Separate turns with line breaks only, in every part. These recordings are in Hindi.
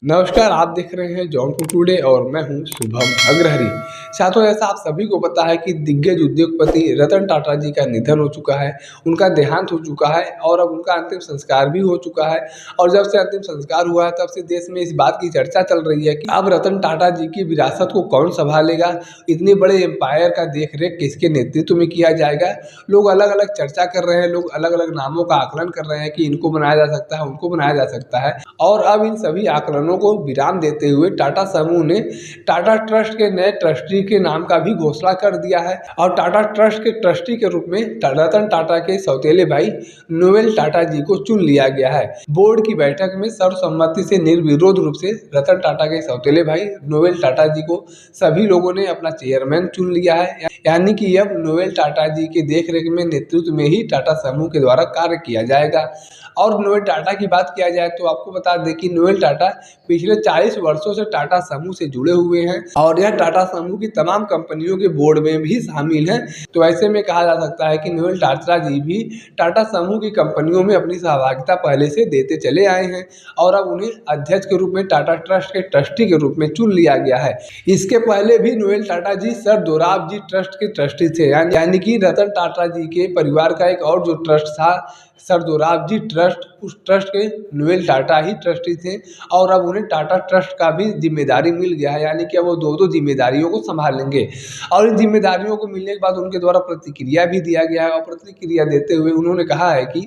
नमस्कार, आप देख रहे हैं जौनपुर टुडे और मैं हूं शुभम अग्रहरी। साथियों, ऐसा आप सभी को पता है कि दिग्गज उद्योगपति रतन टाटा जी का निधन हो चुका है। उनका देहांत हो चुका है और अब उनका अंतिम संस्कार भी हो चुका है। और जब से अंतिम संस्कार हुआ है तब से देश में इस बात की चर्चा चल रही है कि अब रतन टाटा जी की विरासत को कौन संभालेगा, इतने बड़े एम्पायर का देख रेख किसके नेतृत्व में किया जाएगा। लोग अलग अलग चर्चा कर रहे हैं, लोग अलग अलग नामों का आकलन कर रहे हैं कि इनको बनाया जा सकता है, उनको बनाया जा सकता है। और अब इन सभी आकलनों को विराम देते हुए टाटा समूह ने टाटा ट्रस्ट के नए ट्रस्टी के नाम का भी घोषणा कर दिया है। और टाटा ट्रस्ट के ट्रस्टी के रूप में रतन टाटा के सौतेले भाई नोएल टाटा जी को चुन लिया गया है। बोर्ड की बैठक में सर्वसम्मति से निर्विरोध रूप से रतन टाटा के सौतेले भाई नोएल टाटा जी को सभी लोगों ने अपना चेयरमैन चुन लिया है। यानी कि अब नोएल टाटा जी के देखरेख में, नेतृत्व में ही टाटा समूह के द्वारा कार्य किया जाएगा। और नोएल टाटा की बात किया जाए तो आपको बता दें कि नोएल टाटा पिछले 40 वर्षों से टाटा समूह से जुड़े हुए हैं और यह टाटा समूह की तमाम कंपनियों के बोर्ड में भी शामिल हैं। तो ऐसे में कहा जा सकता है कि नोएल टाटा जी भी टाटा समूह की कंपनियों में अपनी सहभागिता पहले से देते चले आए हैं और अब उन्हें अध्यक्ष के रूप में टाटा ट्रस्ट के ट्रस्टी के रूप में चुन लिया गया है। इसके पहले भी नोएल टाटा जी सर दोराबजी ट्रस्ट के ट्रस्टी थे, यानी कि रतन टाटा जी के परिवार का एक और जो ट्रस्ट था सर दोराबजी ट्रस्ट, उस ट्रस्ट के नोएल टाटा ही ट्रस्टी थे और अब उन्हें टाटा ट्रस्ट का भी जिम्मेदारी मिल गया है। यानी कि अब वो दो जिम्मेदारियों को संभालेंगे और इन जिम्मेदारियों को मिलने के बाद उनके द्वारा प्रतिक्रिया भी दिया गया है। और प्रतिक्रिया देते हुए उन्होंने कहा है कि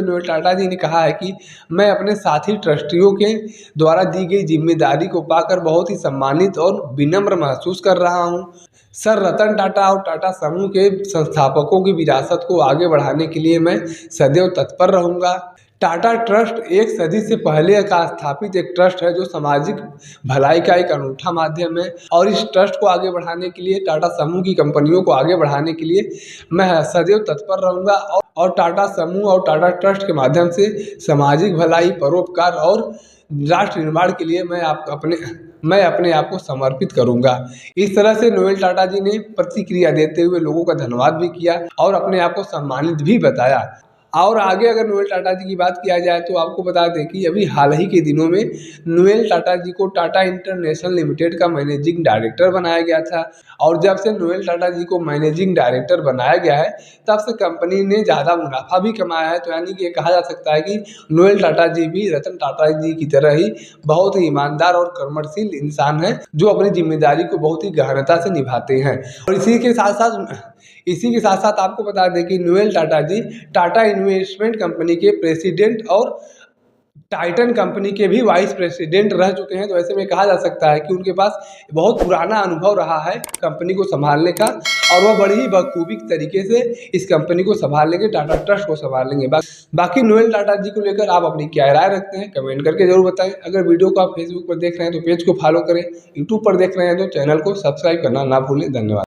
नोएल टाटा जी ने कहा है कि मैं अपने साथी ट्रस्टियों के द्वारा दी गई जिम्मेदारी को पाकर बहुत ही सम्मानित और विनम्र महसूस कर रहा हूँ। सर रतन टाटा और टाटा समूह के संस्थापकों की विरासत को आगे बढ़ाने के लिए मैं सदैव तत्पर रहूँगा। टाटा ट्रस्ट एक सदी से पहले का स्थापित एक ट्रस्ट है जो सामाजिक भलाई का एक अनूठा माध्यम है और इस ट्रस्ट को आगे बढ़ाने के लिए, टाटा समूह की कंपनियों को आगे बढ़ाने के लिए मैं सदैव तत्पर रहूँगा और टाटा समूह और टाटा ट्रस्ट के माध्यम से सामाजिक भलाई, परोपकार और राष्ट्र निर्माण के लिए मैं अपने आप को समर्पित करूंगा। इस तरह से नोएल टाटा जी ने प्रतिक्रिया देते हुए लोगों का धन्यवाद भी किया और अपने आप को सम्मानित भी बताया। और आगे अगर नोएल टाटा जी की बात किया जाए तो आपको बता दें कि अभी हाल ही के दिनों में नोएल टाटा जी को टाटा इंटरनेशनल लिमिटेड का मैनेजिंग डायरेक्टर बनाया गया था। और जब से नोएल टाटा जी को मैनेजिंग डायरेक्टर बनाया गया है तब से कंपनी ने ज़्यादा मुनाफा भी कमाया है। तो यानी कि कहा जा सकता है कि नोएल टाटा जी भी रतन टाटा जी की तरह ही बहुत ही ईमानदार और कर्मठशील इंसान है जो अपनी जिम्मेदारी को बहुत ही गहनता से निभाते हैं। और इसी के साथ साथ आपको बता दें कि नोएल टाटा जी टाटा इन्वेस्टमेंट कंपनी के प्रेसिडेंट और टाइटन कंपनी के भी वाइस प्रेसिडेंट रह चुके हैं। तो ऐसे में कहा जा सकता है कि उनके पास बहुत पुराना अनुभव रहा है कंपनी को संभालने का और वह बड़ी ही बखूबी तरीके से इस कंपनी को संभाल लेंगे, टाटा ट्रस्ट को संभाल लेंगे। बाकी नोएल टाटा जी को लेकर आप अपनी क्या राय रखते हैं कमेंट करके जरूर बताएं। अगर वीडियो को आप फेसबुक पर देख रहे हैं तो पेज को फॉलो करें, यूट्यूब पर देख रहे हैं तो चैनल को सब्सक्राइब करना ना भूलें। धन्यवाद।